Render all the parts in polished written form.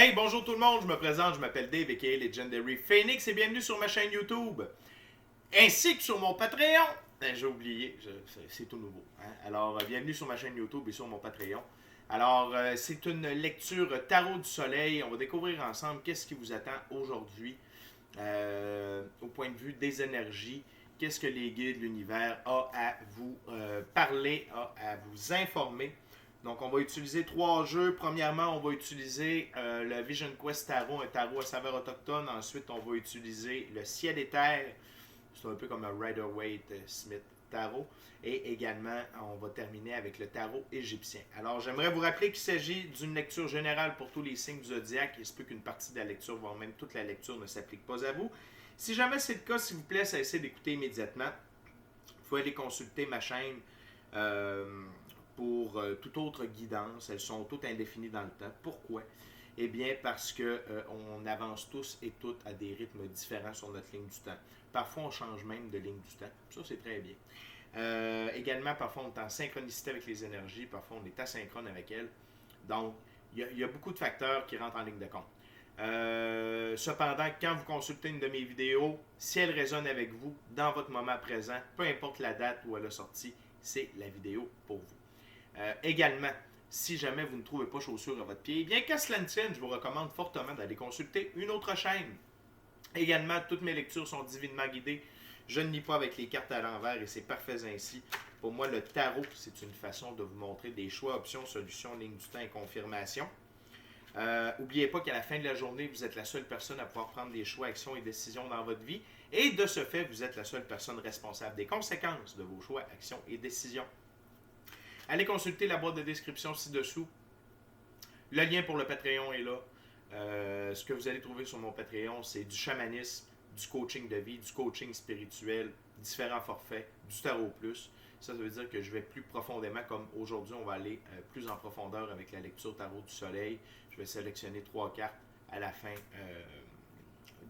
Hey, bonjour tout le monde, je me présente, je m'appelle Dave aka Legendary Phoenix et bienvenue sur ma chaîne YouTube, ainsi que sur mon Patreon. J'ai oublié, c'est tout nouveau. Hein? Alors, bienvenue sur ma chaîne YouTube et sur mon Patreon. Alors, c'est une lecture Tarot du Soleil. On va découvrir ensemble qu'est-ce qui vous attend aujourd'hui au point de vue des énergies. Qu'est-ce que les guides, l'univers a à vous parler, a à vous informer. Donc, on va utiliser 3 jeux. Premièrement, on va utiliser le Vision Quest Tarot, un tarot à saveur autochtone. Ensuite, on va utiliser le Ciel et Terre. C'est un peu comme un Rider-Waite-Smith tarot. Et également, on va terminer avec le tarot égyptien. Alors, j'aimerais vous rappeler qu'il s'agit d'une lecture générale pour tous les signes du zodiaque. Il se peut qu'une partie de la lecture, voire même toute la lecture, ne s'applique pas à vous. Si jamais c'est le cas, s'il vous plaît, cessez d'écouter immédiatement. Vous pouvez aller consulter ma chaîne pour toute autre guidance. Elles sont toutes indéfinies dans le temps. Pourquoi? Eh bien, parce qu'on avance tous et toutes à des rythmes différents sur notre ligne du temps. Parfois, on change même de ligne du temps. Ça, c'est très bien. Également, parfois, on est en synchronicité avec les énergies. Parfois, on est asynchrone avec elles. Donc, il y a beaucoup de facteurs qui rentrent en ligne de compte. Cependant, quand vous consultez une de mes vidéos, si elle résonne avec vous dans votre moment présent, peu importe la date où elle a sorti, c'est la vidéo pour vous. Également, si jamais vous ne trouvez pas chaussure à votre pied, bien qu'à cela ne tienne, je vous recommande fortement d'aller consulter une autre chaîne. Également, toutes mes lectures sont divinement guidées. Je ne lis pas avec les cartes à l'envers et c'est parfait ainsi. Pour moi, le tarot, c'est une façon de vous montrer des choix, options, solutions, lignes du temps et confirmation. N'oubliez pas qu'à la fin de la journée, vous êtes la seule personne à pouvoir prendre des choix, actions et décisions dans votre vie. Et de ce fait, vous êtes la seule personne responsable des conséquences de vos choix, actions et décisions. Allez consulter la boîte de description ci-dessous. Le lien pour le Patreon est là. Ce que vous allez trouver sur mon Patreon, c'est du chamanisme, du coaching de vie, du coaching spirituel, différents forfaits, du tarot plus. Ça veut dire que je vais plus profondément, comme aujourd'hui, on va aller plus en profondeur avec la lecture tarot du soleil. Je vais sélectionner 3 cartes à la fin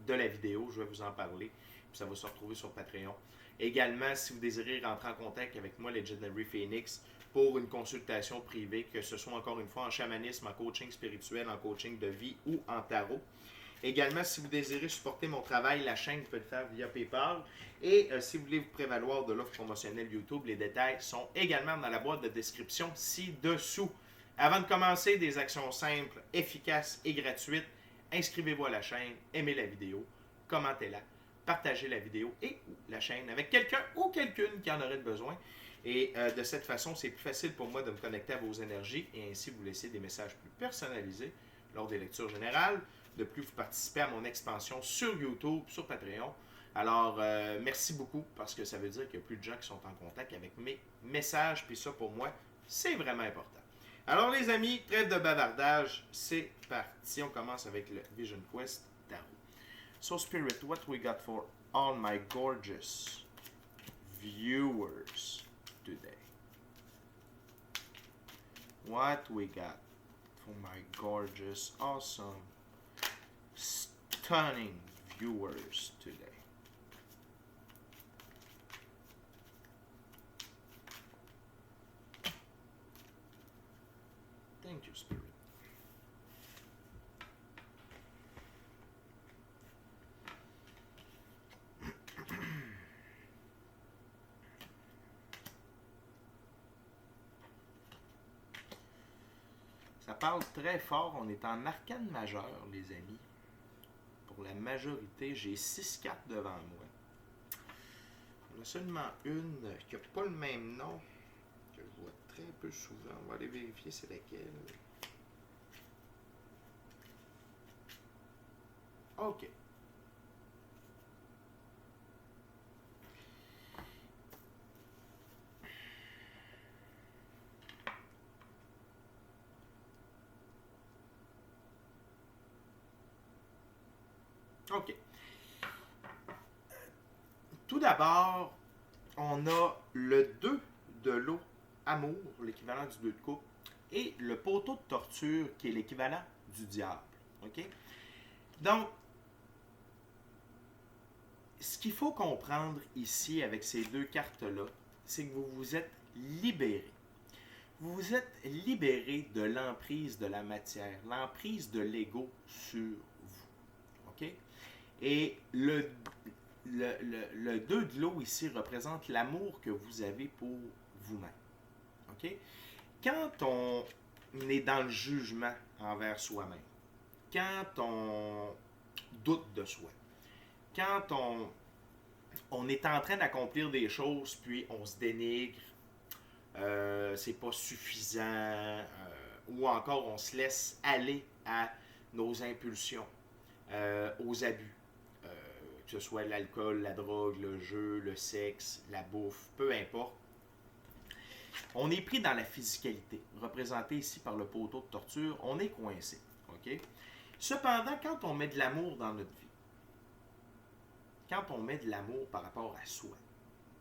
de la vidéo. Je vais vous en parler. Puis ça va se retrouver sur Patreon. Également, si vous désirez rentrer en contact avec moi, Legendary Phoenix, pour une consultation privée, que ce soit encore une fois en chamanisme, en coaching spirituel, en coaching de vie ou en tarot. Également, si vous désirez supporter mon travail, la chaîne peut le faire via PayPal. Et si vous voulez vous prévaloir de l'offre promotionnelle YouTube, les détails sont également dans la boîte de description ci-dessous. Avant de commencer, des actions simples, efficaces et gratuites, inscrivez-vous à la chaîne, aimez la vidéo, commentez-la, partagez la vidéo et la chaîne avec quelqu'un ou quelqu'une qui en aurait besoin. Et de cette façon, c'est plus facile pour moi de me connecter à vos énergies et ainsi vous laisser des messages plus personnalisés lors des lectures générales. De plus, vous participez à mon expansion sur YouTube, sur Patreon. Alors, merci beaucoup parce que ça veut dire qu'il y a plus de gens qui sont en contact avec mes messages. Puis ça, pour moi, c'est vraiment important. Alors, les amis, trêve de bavardage, c'est parti. On commence avec le Vision Quest Tarot. So, Spirit, what we got for all my gorgeous viewers today? What we got for my gorgeous, awesome, stunning viewers today? Thank you, Spirit. Ça parle très fort. On est en arcane majeur, les amis. Pour la majorité, j'ai 6 cartes devant moi. Il y en a seulement une qui n'a pas le même nom, que je vois très peu souvent. On va aller vérifier c'est laquelle. OK. OK. Tout d'abord, on a le 2 de l'eau, amour, l'équivalent du 2 de coupe, et le poteau de torture, qui est l'équivalent du diable. OK? Donc, ce qu'il faut comprendre ici avec ces 2 cartes-là, c'est que vous vous êtes libéré. vous vous êtes libéré de l'emprise de la matière, l'emprise de l'ego sur vous. OK? Et le 2 de l'eau ici représente l'amour que vous avez pour vous-même. OK? Quand on est dans le jugement envers soi-même, quand on doute de soi, quand on est en train d'accomplir des choses, puis on se dénigre, c'est pas suffisant, ou encore on se laisse aller à nos impulsions, aux abus, que ce soit l'alcool, la drogue, le jeu, le sexe, la bouffe, peu importe. On est pris dans la physicalité, représenté ici par le poteau de torture, on est coincé. Okay? Cependant, quand on met de l'amour dans notre vie, quand on met de l'amour par rapport à soi,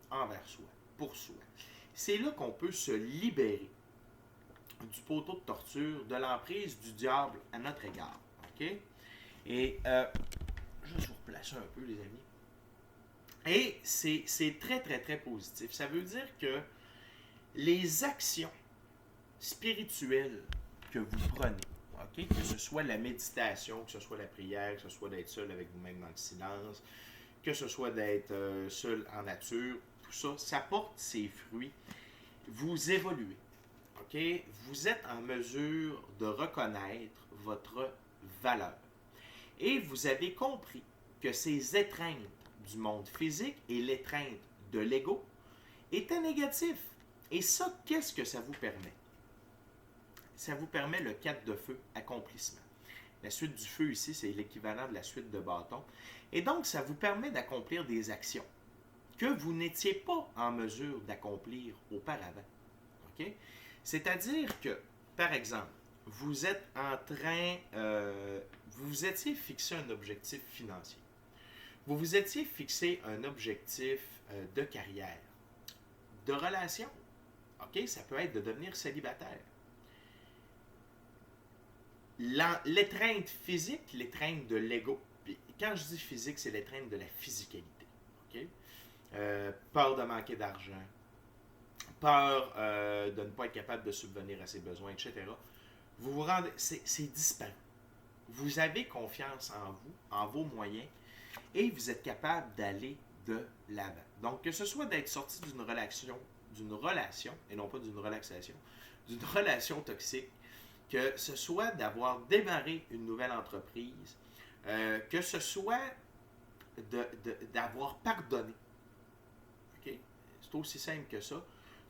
envers soi, pour soi, c'est là qu'on peut se libérer du poteau de torture, de l'emprise du diable à notre égard. Okay? Et juste vous replacer un peu, les amis. Et c'est très, très, très positif. Ça veut dire que les actions spirituelles que vous prenez, okay, que ce soit la méditation, que ce soit la prière, que ce soit d'être seul avec vous-même dans le silence, que ce soit d'être seul en nature, tout ça, ça porte ses fruits. Vous évoluez. Okay? Vous êtes en mesure de reconnaître votre valeur. Et vous avez compris que ces étreintes du monde physique et l'étreinte de l'ego étaient négatifs. Et ça, qu'est-ce que ça vous permet? Ça vous permet le 4 de feu, accomplissement. La suite du feu ici, c'est l'équivalent de la suite de bâton. Et donc, ça vous permet d'accomplir des actions que vous n'étiez pas en mesure d'accomplir auparavant. Okay? C'est-à-dire que, par exemple, vous êtes en train, vous vous étiez fixé un objectif financier. Vous vous étiez fixé un objectif de carrière, de relation. OK? Ça peut être de devenir célibataire. L'étreinte physique, l'étreinte de l'ego. Puis quand je dis physique, c'est l'étreinte de la physicalité. OK? Peur de manquer d'argent, peur de ne pas être capable de subvenir à ses besoins, etc. Vous vous rendez, c'est disparu. Vous avez confiance en vous, en vos moyens, et vous êtes capable d'aller de l'avant. Donc, que ce soit d'être sorti d'une relation, et non pas d'une relaxation, d'une relation toxique, que ce soit d'avoir démarré une nouvelle entreprise, que ce soit d'avoir pardonné. Okay? C'est aussi simple que ça.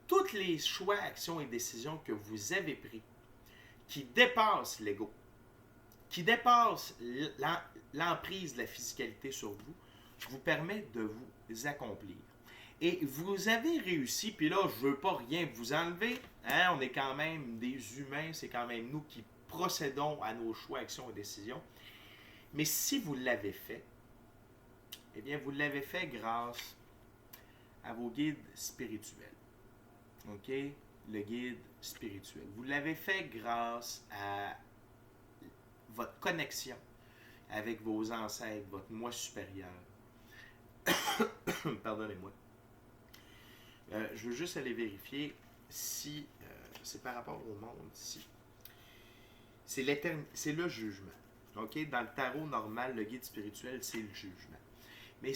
Tous les choix, actions et décisions que vous avez pris qui dépassent l'ego, qui dépassent l'emprise de la physicalité sur vous, vous permet de vous accomplir. Et vous avez réussi, puis là, je ne veux pas rien vous enlever, hein, on est quand même des humains, c'est quand même nous qui procédons à nos choix, actions et décisions. Mais si vous l'avez fait, eh bien, vous l'avez fait grâce à vos guides spirituels. OK? Le guide spirituel. Vous l'avez fait grâce à votre connexion avec vos ancêtres, votre moi supérieur. Pardonnez-moi. Je veux juste aller vérifier si c'est par rapport au monde ici. C'est le jugement. Okay? Dans le tarot normal, le guide spirituel, c'est le jugement. Mais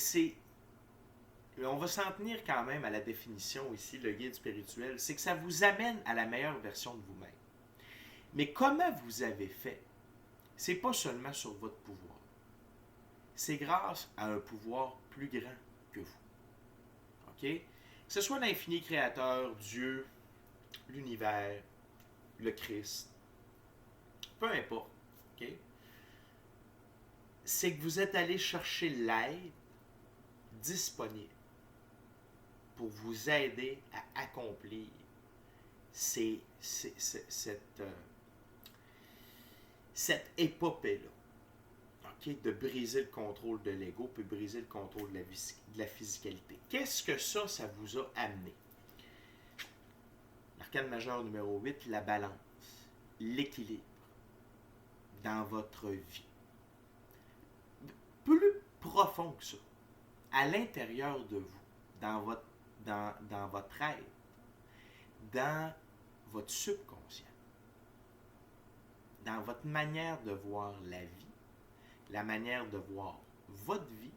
on va s'en tenir quand même à la définition ici, le guide spirituel, c'est que ça vous amène à la meilleure version de vous-même. Mais comment vous avez fait, c'est pas seulement sur votre pouvoir. C'est grâce à un pouvoir plus grand que vous. OK? Que ce soit l'infini créateur, Dieu, l'univers, le Christ, peu importe. OK? C'est que vous êtes allé chercher l'aide disponible pour vous aider à accomplir cette épopée-là. Okay? De briser le contrôle de l'ego, puis briser le contrôle de la physicalité. Qu'est-ce que ça vous a amené? L'arcane majeur numéro 8, la balance, l'équilibre dans votre vie. Plus profond que ça, à l'intérieur de vous, dans votre être, dans votre subconscient, dans votre manière de voir la vie, la manière de voir votre vie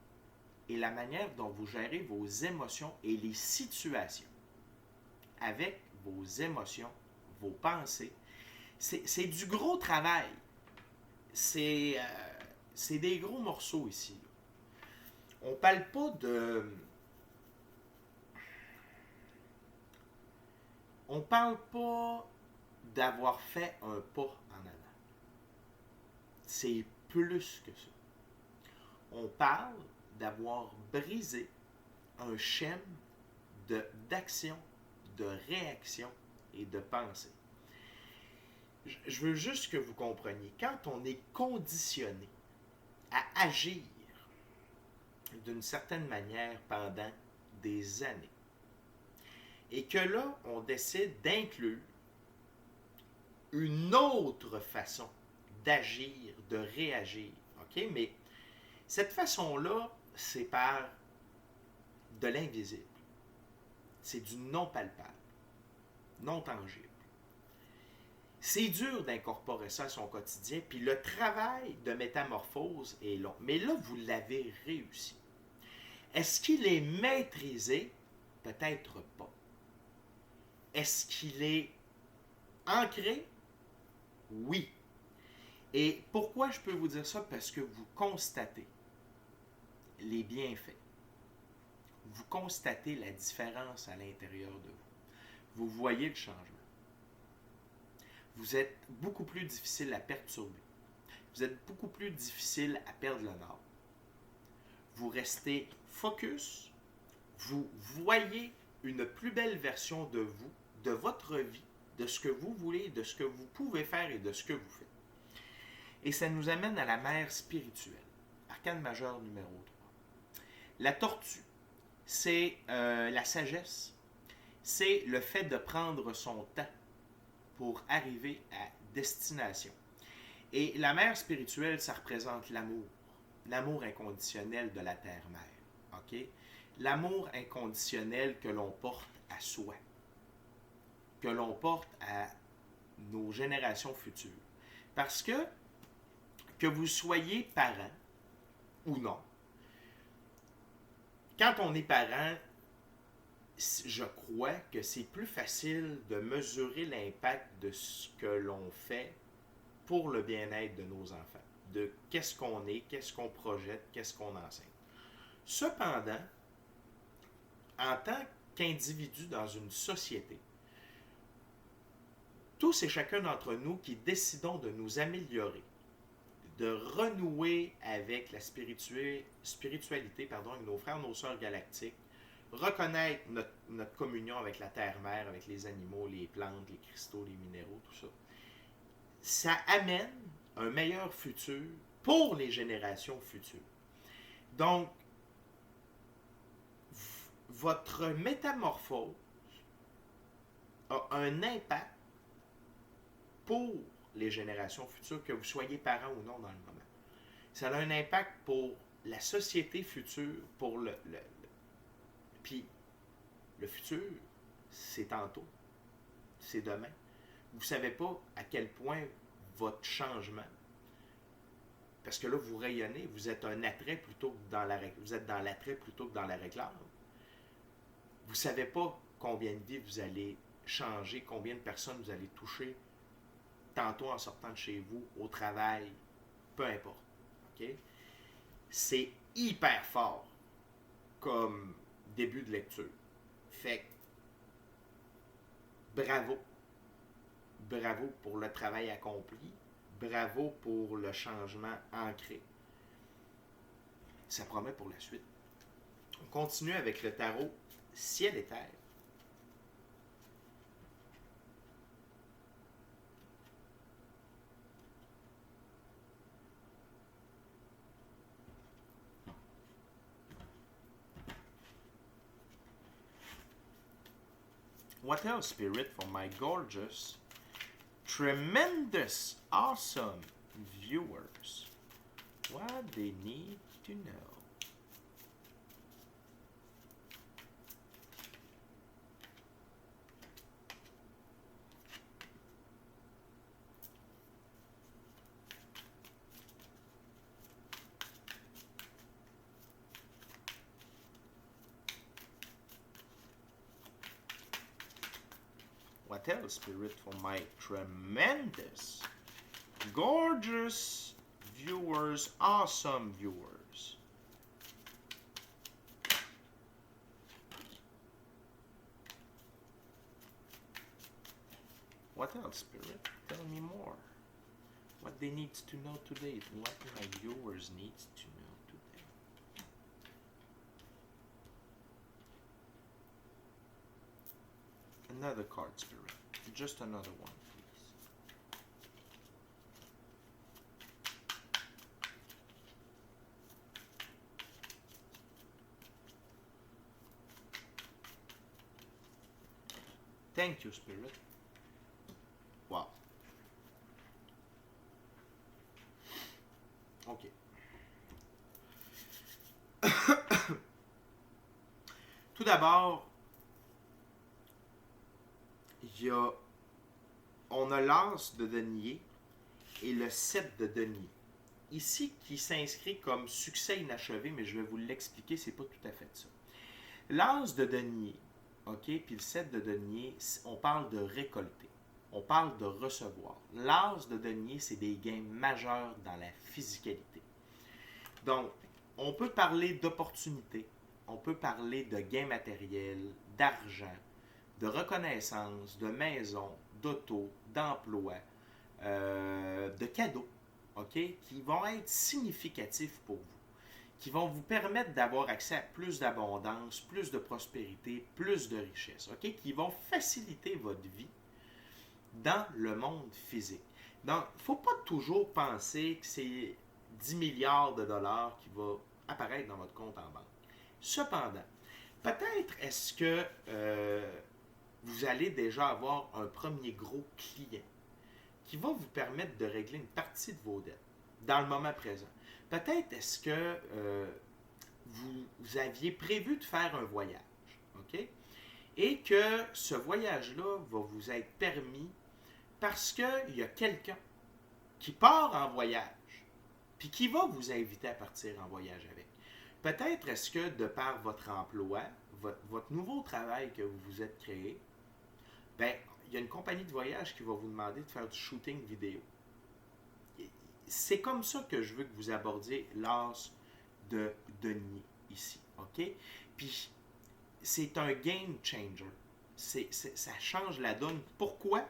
et la manière dont vous gérez vos émotions et les situations avec vos émotions, vos pensées. C'est du gros travail. C'est des gros morceaux ici. On parle pas de... On parle pas d'avoir fait un pas en avant. C'est plus que ça. On parle d'avoir brisé un schème d'action, de réaction et de pensée. Je veux juste que vous compreniez, quand on est conditionné à agir d'une certaine manière pendant des années, et que là, on décide d'inclure une autre façon d'agir, de réagir, ok? Mais cette façon-là, c'est par de l'invisible. C'est du non palpable, non tangible. C'est dur d'incorporer ça à son quotidien, puis le travail de métamorphose est long. Mais là, vous l'avez réussi. Est-ce qu'il est maîtrisé? Peut-être pas. Est-ce qu'il est ancré? Oui. Et pourquoi je peux vous dire ça? Parce que vous constatez les bienfaits. Vous constatez la différence à l'intérieur de vous. Vous voyez le changement. Vous êtes beaucoup plus difficile à perturber. Vous êtes beaucoup plus difficile à perdre le nord. Vous restez focus. Vous voyez une plus belle version de vous, de votre vie, de ce que vous voulez, de ce que vous pouvez faire et de ce que vous faites. Et ça nous amène à la mère spirituelle. Arcane majeure numéro 3. La tortue, c'est la sagesse. C'est le fait de prendre son temps pour arriver à destination. Et la mère spirituelle, ça représente l'amour. L'amour inconditionnel de la terre-mère. OK? L'amour inconditionnel que l'on porte à soi. Que l'on porte à nos générations futures. Parce que vous soyez parent ou non, quand on est parent, je crois que c'est plus facile de mesurer l'impact de ce que l'on fait pour le bien-être de nos enfants, de qu'est-ce qu'on est, qu'est-ce qu'on projette, qu'est-ce qu'on enseigne. Cependant, en tant qu'individu dans une société, tous et chacun d'entre nous qui décidons de nous améliorer, de renouer avec la spiritualité, avec nos frères, nos sœurs galactiques, reconnaître notre communion avec la terre-mère, avec les animaux, les plantes, les cristaux, les minéraux, tout ça. Ça amène un meilleur futur pour les générations futures. Donc, votre métamorphose a un impact pour les générations futures, que vous soyez parents ou non dans le moment. Ça a un impact pour la société future, pour puis le futur, c'est tantôt, c'est demain. Vous ne savez pas à quel point votre changement, parce que là, vous rayonnez, vous êtes un attrait plutôt que vous êtes dans l'attrait plutôt que dans la réclame. Vous ne savez pas combien de vies vous allez changer, combien de personnes vous allez toucher, tantôt en sortant de chez vous, au travail, peu importe. Okay? C'est hyper fort comme début de lecture. Fait que, bravo. Bravo pour le travail accompli. Bravo pour le changement ancré. Ça promet pour la suite. On continue avec le tarot Ciel et Terre. What else, Spirit, for my gorgeous, tremendous, awesome viewers? What they need to know. What else, Spirit, for my tremendous, gorgeous viewers, awesome viewers? What else, Spirit? Tell me more. What they need to know today. What my viewers need to know today. Another card, Spirit. Just another one, please. Thank you, Spirit. Wow. Ok. Tout d'abord, on a l'as de denier et le 7 de denier. Ici, qui s'inscrit comme succès inachevé, mais je vais vous l'expliquer, c'est pas tout à fait ça. L'as de denier, ok, puis le 7 de denier, on parle de récolter. On parle de recevoir. L'as de denier, c'est des gains majeurs dans la physicalité. Donc, on peut parler d'opportunités, on peut parler de gains matériels, d'argent, de reconnaissance, de maison, d'auto, d'emploi, de cadeaux, ok, qui vont être significatifs pour vous, qui vont vous permettre d'avoir accès à plus d'abondance, plus de prospérité, plus de richesse, ok, qui vont faciliter votre vie dans le monde physique. Donc, il ne faut pas toujours penser que c'est 10 milliards de dollars qui va apparaître dans votre compte en banque. Cependant, peut-être est-ce que vous allez déjà avoir un premier gros client qui va vous permettre de régler une partie de vos dettes dans le moment présent. Peut-être est-ce que vous aviez prévu de faire un voyage, ok? Et que ce voyage-là va vous être permis parce qu'il y a quelqu'un qui part en voyage, puis qui va vous inviter à partir en voyage avec. Peut-être est-ce que de par votre emploi, votre nouveau travail que vous vous êtes créé, ben, il y a une compagnie de voyage qui va vous demander de faire du shooting vidéo. C'est comme ça que je veux que vous abordiez l'as de denier ici, ok? Puis, c'est un game changer. Ça change la donne. Pourquoi?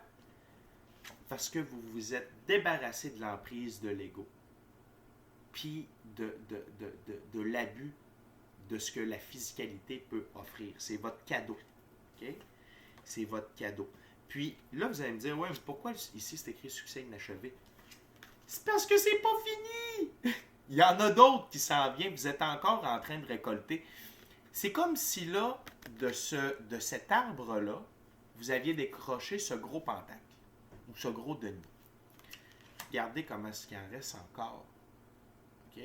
Parce que vous vous êtes débarrassé de l'emprise de l'ego, puis de l'abus de ce que la physicalité peut offrir. C'est votre cadeau. Okay? C'est votre cadeau. Puis là, vous allez me dire, ouais, mais pourquoi ici c'est écrit succès inachevé? C'est parce que c'est pas fini! Il y en a d'autres qui s'en viennent, vous êtes encore en train de récolter. C'est comme si là, de cet arbre-là, vous aviez décroché ce gros pentacle, ou ce gros denier. Regardez comment est-ce qu'il en reste encore. OK?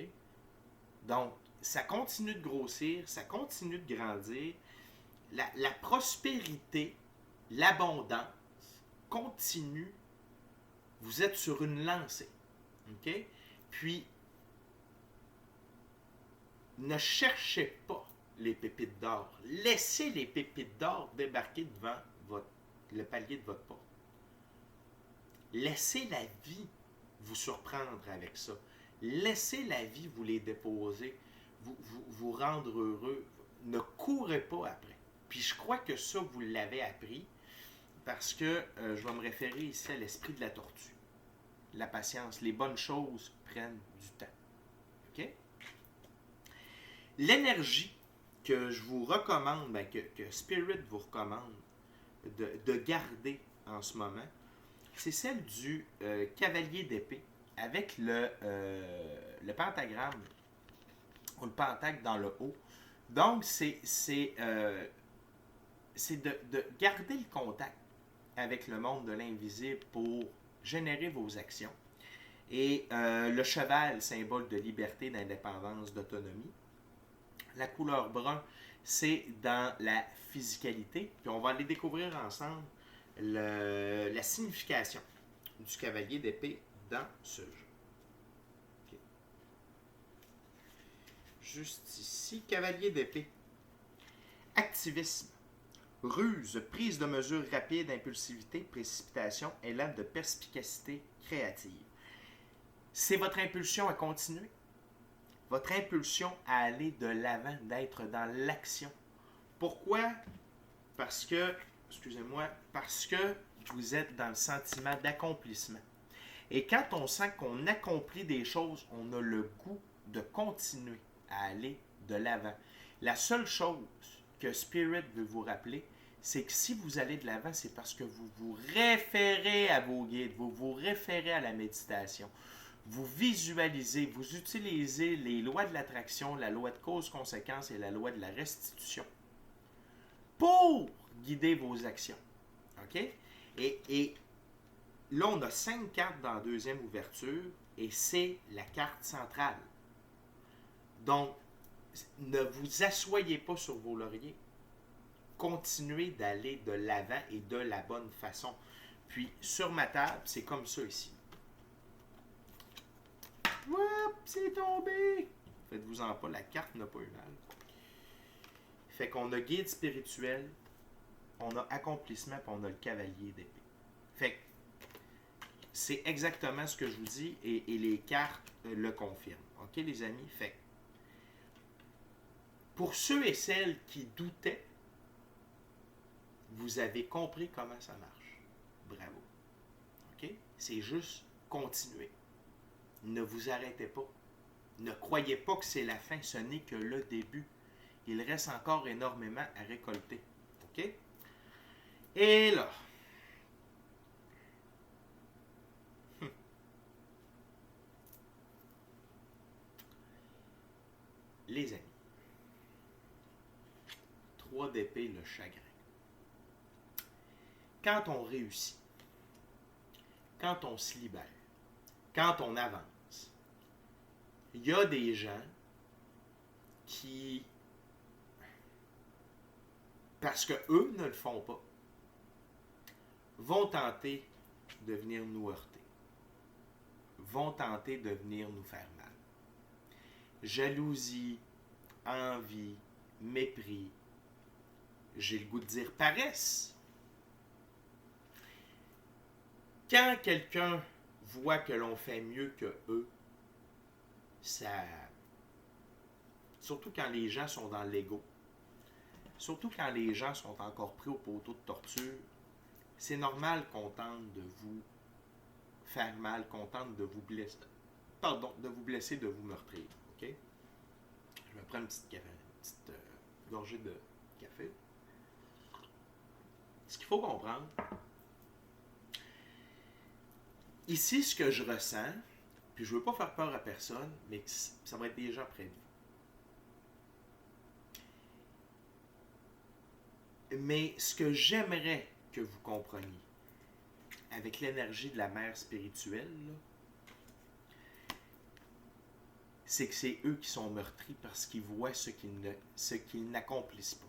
Donc, ça continue de grossir, ça continue de grandir. La prospérité, l'abondance continue. Vous êtes sur une lancée. OK? Puis, ne cherchez pas les pépites d'or. Laissez les pépites d'or débarquer devant le palier de votre porte. Laissez la vie vous surprendre avec ça. Laissez la vie vous les déposer, vous rendre heureux. Ne courez pas après. Puis je crois que ça, vous l'avez appris parce que je vais me référer ici à l'esprit de la tortue. La patience, les bonnes choses prennent du temps. OK? L'énergie que je vous recommande, que Spirit vous recommande de garder en ce moment, c'est celle du cavalier d'épée avec le pentagramme ou le pentacle dans le haut. Donc, c'est de garder le contact avec le monde de l'invisible pour générer vos actions. Et le cheval, symbole de liberté, d'indépendance, d'autonomie. La couleur brun, c'est dans la physicalité. Puis on va aller découvrir ensemble la signification du cavalier d'épée dans ce jeu. Okay. Juste ici, cavalier d'épée. Activisme, Ruse, prise de mesures rapides, impulsivité, précipitation, élan de perspicacité créative. C'est votre impulsion à continuer. Votre impulsion à aller de l'avant, d'être dans l'action. Pourquoi? Parce que vous êtes dans le sentiment d'accomplissement. Et quand on sent qu'on accomplit des choses, on a le goût de continuer à aller de l'avant. La seule chose que Spirit veut vous rappeler, c'est que si vous allez de l'avant, c'est parce que vous vous référez à vos guides, vous vous référez à la méditation. Vous visualisez, vous utilisez les lois de l'attraction, la loi de cause-conséquence et la loi de la restitution pour guider vos actions. OK? Et là, on a 5 cartes dans la deuxième ouverture et c'est la carte centrale. Donc, ne vous assoyez pas sur vos lauriers. Continuez d'aller de l'avant et de la bonne façon. Puis, sur ma table, c'est comme ça ici. Oups, c'est tombé! Faites-vous-en pas, la carte n'a pas eu mal. Fait qu'on a guide spirituel, on a accomplissement, puis on a le cavalier d'épée. Fait que c'est exactement ce que je vous dis et les cartes le confirment. OK, les amis? Fait que pour ceux et celles qui doutaient, vous avez compris comment ça marche. Bravo. OK? C'est juste continuer. Ne vous arrêtez pas. Ne croyez pas que c'est la fin. Ce n'est que le début. Il reste encore énormément à récolter. OK? Et là, les amis, 3 d'épée, le chagrin. Quand on réussit, quand on se libère, quand on avance, il y a des gens qui, parce qu'eux ne le font pas, vont tenter de venir nous heurter, vont tenter de venir nous faire mal. Jalousie, envie, mépris, j'ai le goût de dire paresse. Quand quelqu'un voit que l'on fait mieux que eux, ça... Surtout quand les gens sont dans l'ego, surtout quand les gens sont encore pris au poteau de torture, c'est normal qu'on tente de vous faire mal, qu'on tente de vous blesser, de vous meurtrir. OK? Je me prends une petite gorgée de café. Ce qu'il faut comprendre, ici, ce que je ressens, puis je ne veux pas faire peur à personne, mais ça va être des gens près de vous. Mais ce que j'aimerais que vous compreniez, avec l'énergie de la mère spirituelle, là, c'est que c'est eux qui sont meurtris parce qu'ils voient ce qu'ils n'accomplissent pas.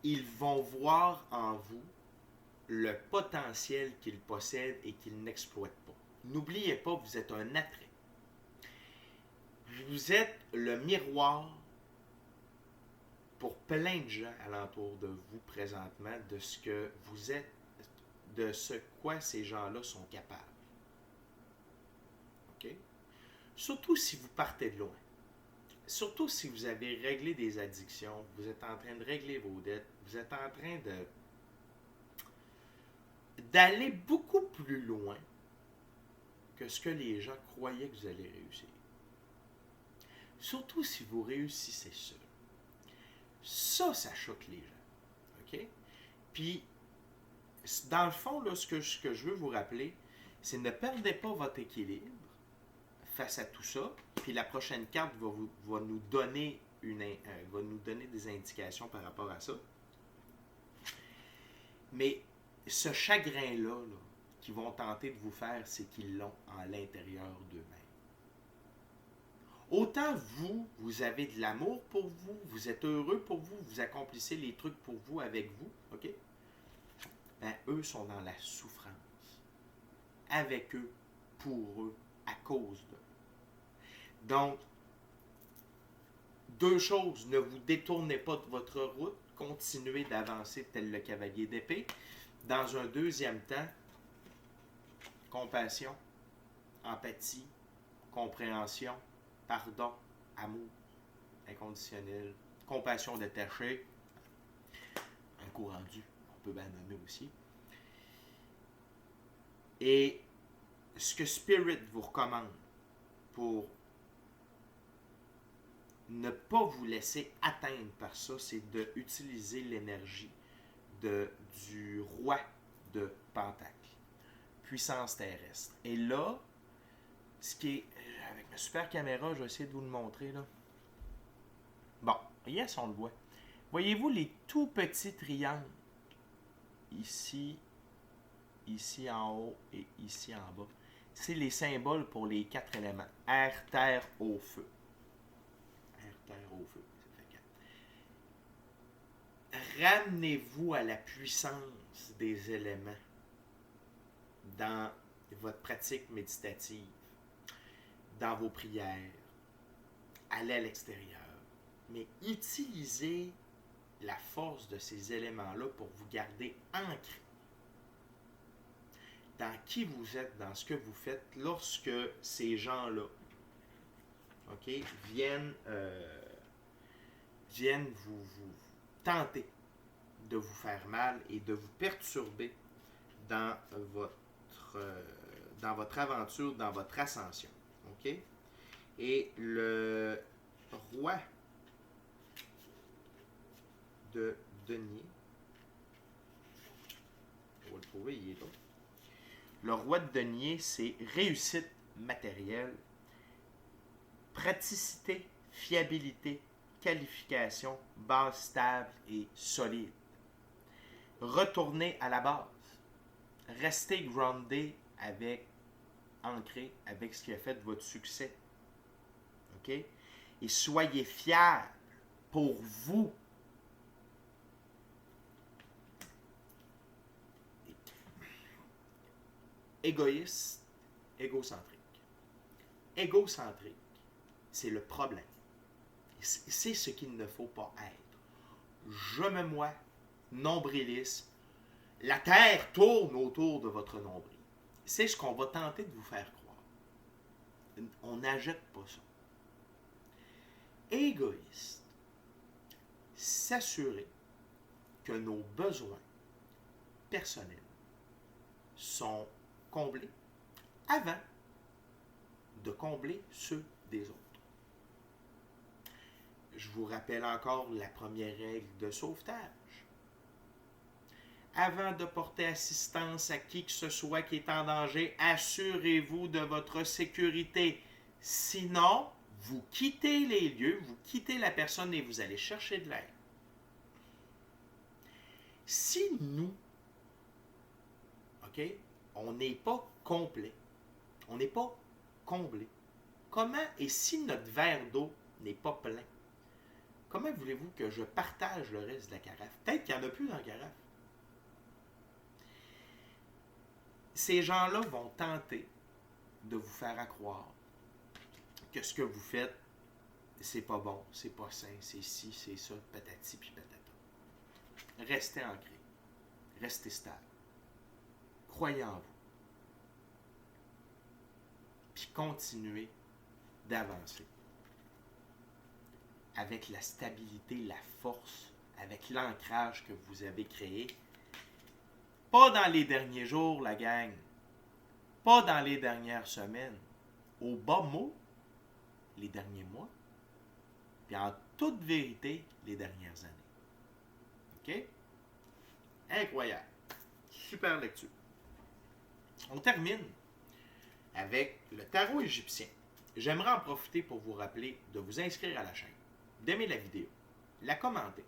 Ils vont voir en vous le potentiel qu'ils possèdent et qu'ils n'exploitent pas. N'oubliez pas, vous êtes un attrait. Vous êtes le miroir pour plein de gens alentour de vous présentement de ce que vous êtes, de ce quoi ces gens-là sont capables. OK? Surtout si vous partez de loin. Surtout si vous avez réglé des addictions, vous êtes en train de régler vos dettes, vous êtes en train d'aller beaucoup plus loin que ce que les gens croyaient que vous allez réussir. Surtout si vous réussissez seul. Ça choque les gens. OK? Puis, dans le fond, là, ce que je veux vous rappeler, c'est ne perdez pas votre équilibre face à tout ça. Puis la prochaine carte va nous donner des indications par rapport à ça. Mais ce chagrin-là, là, qu'ils vont tenter de vous faire, c'est qu'ils l'ont en l'intérieur d'eux-mêmes. Autant vous avez de l'amour pour vous, vous êtes heureux pour vous, vous accomplissez les trucs pour vous, avec vous, OK? Ben, eux sont dans la souffrance. Avec eux, pour eux, à cause d'eux. Donc, 2 choses, ne vous détournez pas de votre route, continuer d'avancer tel le cavalier d'épée. Dans un deuxième temps, compassion, empathie, compréhension, pardon, amour inconditionnel, compassion détachée, un coup rendu, on peut bien nommer aussi. Et ce que Spirit vous recommande pour ne pas vous laisser atteindre par ça, c'est d'utiliser l'énergie du roi de Pentacle, puissance terrestre. Et là, ce qui est, avec ma super caméra, je vais essayer de vous le montrer là. Bon, yes, on le voit. Voyez-vous les tout petits triangles ici, ici en haut et ici en bas. C'est les symboles pour les 4 éléments. Air, terre, eau, feu. Air, terre, eau, feu. Ça fait 4. Ramenez-vous à la puissance des éléments dans votre pratique méditative, dans vos prières, allez à l'extérieur. Mais utilisez la force de ces éléments-là pour vous garder ancré dans qui vous êtes, dans ce que vous faites, lorsque ces gens-là, OK, viennent vous tenter de vous faire mal et de vous perturber dans votre aventure, dans votre ascension. OK? Et le roi de denier, on va le trouver, il est là. Le roi de denier, c'est réussite matérielle, praticité, fiabilité, qualification, base stable et solide. Retournez à la base. Restez groundé ancré avec ce qui a fait de votre succès. OK? Et soyez fiers pour vous. Égoïste, égocentrique. Égocentrique, c'est le problème. C'est ce qu'il ne faut pas être. Je me moi, nombrilisme. La Terre tourne autour de votre nombril. C'est ce qu'on va tenter de vous faire croire. On n'achète pas ça. Égoïste, s'assurer que nos besoins personnels sont comblés avant de combler ceux des autres. Je vous rappelle encore la première règle de sauvetage. Avant de porter assistance à qui que ce soit qui est en danger, assurez-vous de votre sécurité. Sinon, vous quittez les lieux, vous quittez la personne et vous allez chercher de l'aide. Si nous, OK, on n'est pas complet, on n'est pas comblé, comment, et si notre verre d'eau n'est pas plein, comment voulez-vous que je partage le reste de la carafe? Peut-être qu'il n'y en a plus dans la carafe. Ces gens-là vont tenter de vous faire croire que ce que vous faites, c'est pas bon, c'est pas sain, c'est ci, c'est ça, patati puis patata. Restez ancré, restez stable, croyez en vous, puis continuez d'avancer avec la stabilité, la force, avec l'ancrage que vous avez créé. Pas dans les derniers jours, la gang. Pas dans les dernières semaines. Au bas mot, les derniers mois. Puis en toute vérité, les dernières années. OK? Incroyable. Super lecture. On termine avec le tarot égyptien. J'aimerais en profiter pour vous rappeler de vous inscrire à la chaîne, d'aimer la vidéo, la commenter,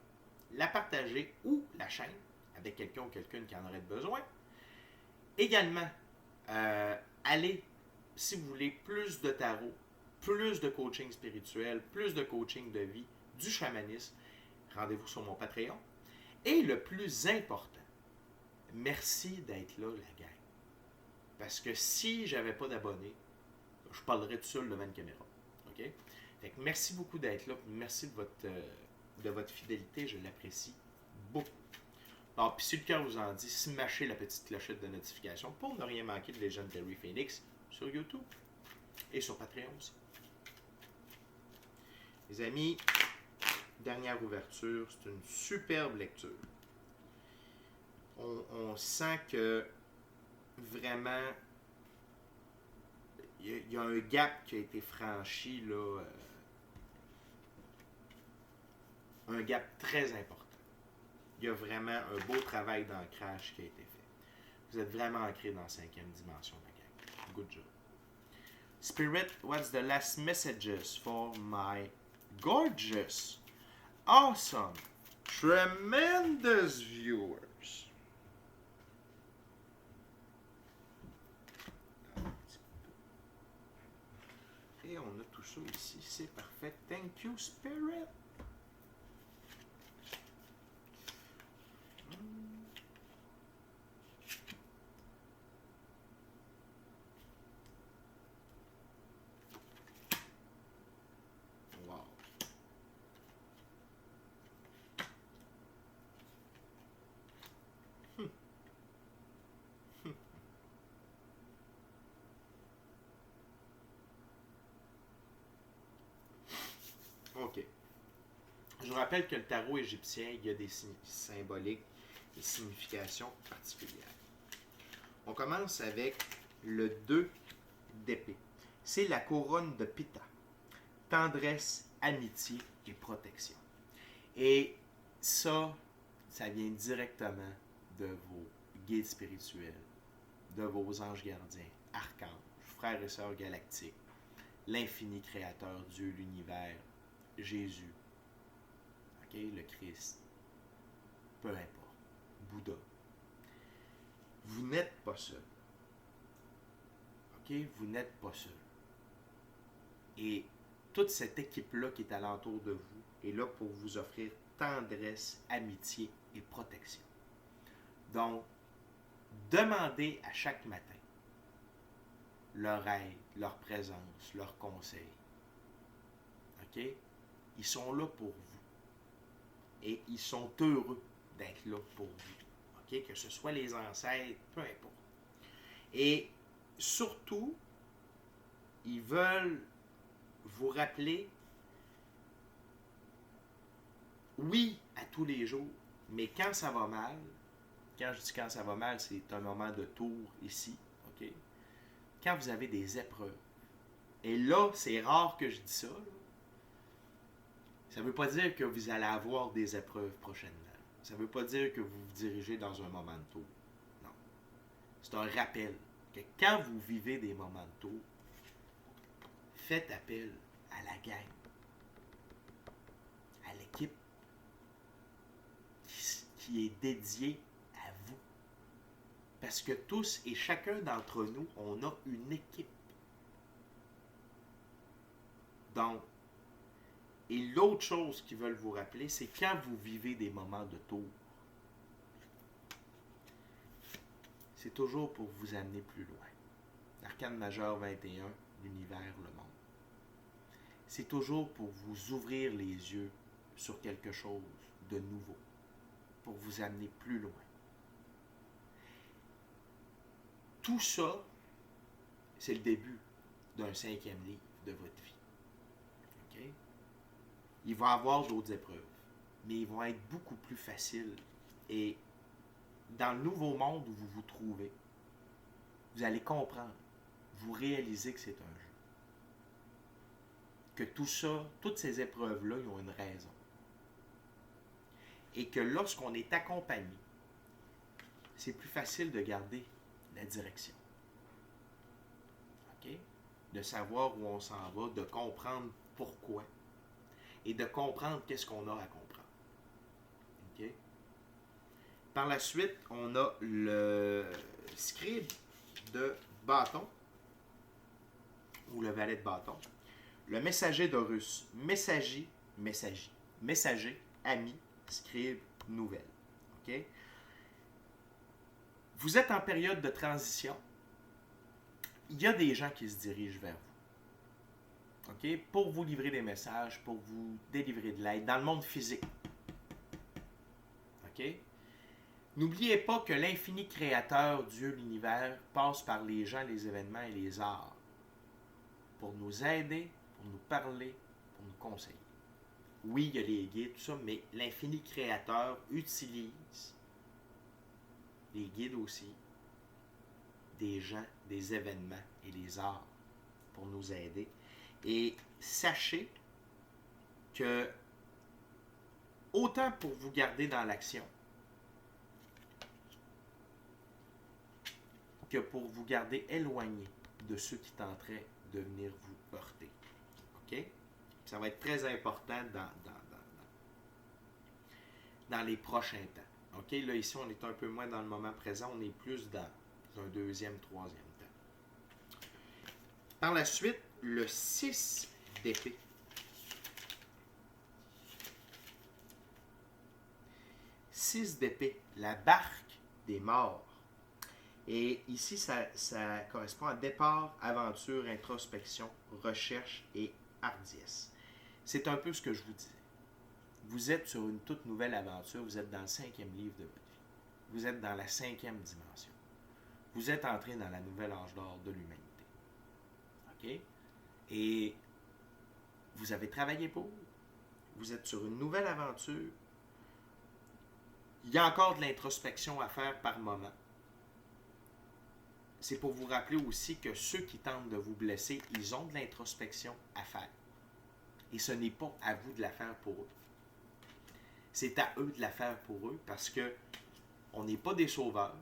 la partager ou la chaîne avec quelqu'un ou quelqu'une qui en aurait besoin. Également, allez, si vous voulez, plus de tarot, plus de coaching spirituel, plus de coaching de vie, du chamanisme, rendez-vous sur mon Patreon. Et le plus important, merci d'être là, la gang. Parce que si j'avais pas d'abonnés, je parlerais tout seul devant une caméra. OK? Fait que merci beaucoup d'être là. Merci de votre fidélité, je l'apprécie beaucoup. Alors, puis si le cœur vous en dit, smashez la petite clochette de notification pour ne rien manquer de Legendary Phoenix sur YouTube et sur Patreon aussi. Les amis, dernière ouverture, c'est une superbe lecture. On sent que vraiment, il y a un gap qui a été franchi, là, un gap très important. Il y a vraiment un beau travail d'ancrage qui a été fait. Vous êtes vraiment ancré dans la 5e dimension, ma gang. Good job. Spirit, what's the last messages for my gorgeous, awesome, tremendous viewers? Et on a tout ça ici, c'est parfait. Thank you, Spirit. Wow. OK. Je vous rappelle que le tarot égyptien, il y a des symboliques, des significations particulières. On commence avec le 2 d'épée. C'est la couronne de Pitta. Tendresse, amitié et protection. Et ça vient directement de vos guides spirituels, de vos anges gardiens, archanges, frères et sœurs galactiques, l'infini créateur, Dieu, l'univers, Jésus, okay, le Christ, peu importe, Bouddha. Vous n'êtes pas seul. OK? Vous n'êtes pas seul. Et toute cette équipe-là qui est alentour de vous est là pour vous offrir tendresse, amitié et protection. Donc, demandez à chaque matin leur aide, leur présence, leurs conseils. OK? Ils sont là pour vous. Et ils sont heureux d'être là pour vous. OK? Que ce soit les ancêtres, peu importe. Et surtout, ils veulent vous rappeler, oui, à tous les jours, mais quand ça va mal, quand je dis quand ça va mal, c'est un moment de tour ici, OK? Quand vous avez des épreuves, et là, c'est rare que je dis ça, là. Ça ne veut pas dire que vous allez avoir des épreuves prochainement. Ça ne veut pas dire que vous vous dirigez dans un moment de tour. Non. C'est un rappel que quand vous vivez des moments de tour, faites appel à la gang, à l'équipe qui est dédiée à vous. Parce que tous et chacun d'entre nous, on a une équipe. Donc, et l'autre chose qu'ils veulent vous rappeler, c'est quand vous vivez des moments de tour, c'est toujours pour vous amener plus loin. Arcane majeur 21, l'univers, le monde. C'est toujours pour vous ouvrir les yeux sur quelque chose de nouveau, pour vous amener plus loin. Tout ça, c'est le début d'un 5e livre de votre vie. OK? Il va y avoir d'autres épreuves, mais ils vont être beaucoup plus faciles. Et dans le nouveau monde où vous vous trouvez, vous allez comprendre, vous réalisez que c'est un jeu. Que tout ça, toutes ces épreuves-là, ils ont une raison. Et que lorsqu'on est accompagné, c'est plus facile de garder la direction. OK? De savoir où on s'en va, de comprendre pourquoi. Et de comprendre qu'est-ce qu'on a à comprendre. OK? Par la suite, on a le scribe de bâton, ou le valet de bâton. Le messager d'Horus, messager, ami, scribe, nouvelle. OK? Vous êtes en période de transition. Il y a des gens qui se dirigent vers vous. OK? Pour vous livrer des messages, pour vous délivrer de l'aide dans le monde physique. OK? OK? N'oubliez pas que l'infini créateur, Dieu, l'univers, passe par les gens, les événements et les arts pour nous aider, pour nous parler, pour nous conseiller. Oui, il y a les guides, tout ça, mais l'infini créateur utilise les guides aussi, des gens, des événements et les arts pour nous aider. Et sachez que autant pour vous garder dans l'action que pour vous garder éloigné de ceux qui tenteraient de venir vous heurter. OK? Ça va être très important dans les prochains temps. OK? Là, ici, on est un peu moins dans le moment présent, on est plus dans un deuxième, troisième temps. Par la suite, le 6 d'épée. 6 d'épée, la barque des morts. Et ici, ça correspond à départ, aventure, introspection, recherche et hardiesse. C'est un peu ce que je vous disais. Vous êtes sur une toute nouvelle aventure, vous êtes dans le 5e livre de votre vie. Vous êtes dans la 5e dimension. Vous êtes entré dans la nouvelle âge d'or de l'humanité. OK? Et vous avez travaillé pour. Vous êtes sur une nouvelle aventure. Il y a encore de l'introspection à faire par moment. C'est pour vous rappeler aussi que ceux qui tentent de vous blesser, ils ont de l'introspection à faire. Et ce n'est pas à vous de la faire pour eux. C'est à eux de la faire pour eux parce que on n'est pas des sauveurs.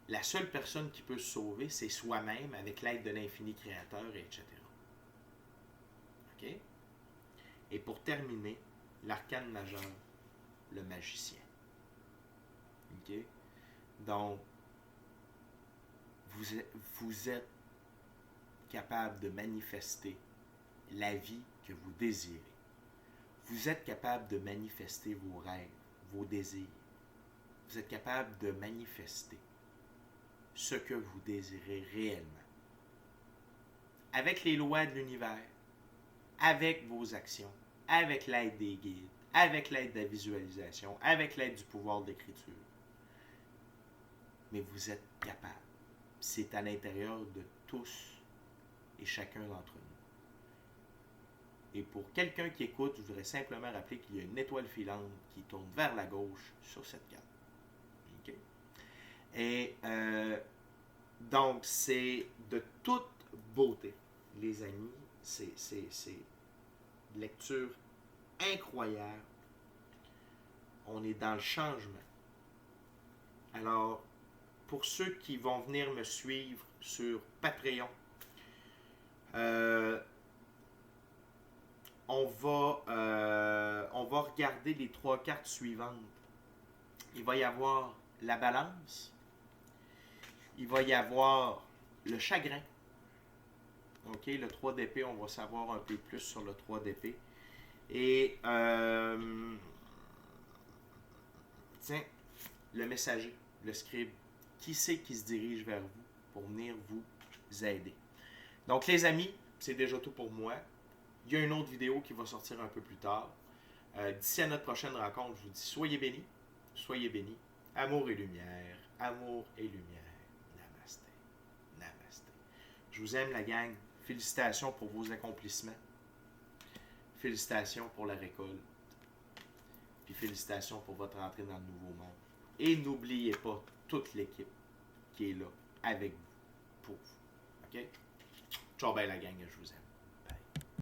La seule personne qui peut se sauver, c'est soi-même avec l'aide de l'infini créateur, etc. OK? Et pour terminer, l'arcane majeur, le magicien. OK? Donc, vous êtes capable de manifester la vie que vous désirez. Vous êtes capable de manifester vos rêves, vos désirs. Vous êtes capable de manifester ce que vous désirez réellement. Avec les lois de l'univers, avec vos actions, avec l'aide des guides, avec l'aide de la visualisation, avec l'aide du pouvoir d'écriture. Mais vous êtes capable. C'est à l'intérieur de tous et chacun d'entre nous. Et pour quelqu'un qui écoute, je voudrais simplement rappeler qu'il y a une étoile filante qui tourne vers la gauche sur cette carte. OK? Et donc, c'est de toute beauté, les amis. C'est une lecture incroyable. On est dans le changement. Alors, pour ceux qui vont venir me suivre sur Patreon, on va regarder les 3 cartes suivantes. Il va y avoir la balance. Il va y avoir le chagrin. OK, le 3 d'épée, on va savoir un peu plus sur le 3 d'épée. Et, tiens, le messager, le scribe. Qui c'est qui se dirige vers vous pour venir vous aider? Donc, les amis, c'est déjà tout pour moi. Il y a une autre vidéo qui va sortir un peu plus tard. D'ici à notre prochaine rencontre, je vous dis soyez bénis, soyez bénis. Amour et lumière, amour et lumière. Namasté, namasté. Je vous aime, la gang. Félicitations pour vos accomplissements. Félicitations pour la récolte. Puis félicitations pour votre entrée dans le nouveau monde. Et n'oubliez pas toute l'équipe qui est là avec vous, pour vous. OK? Ciao, bye la gang, je vous aime.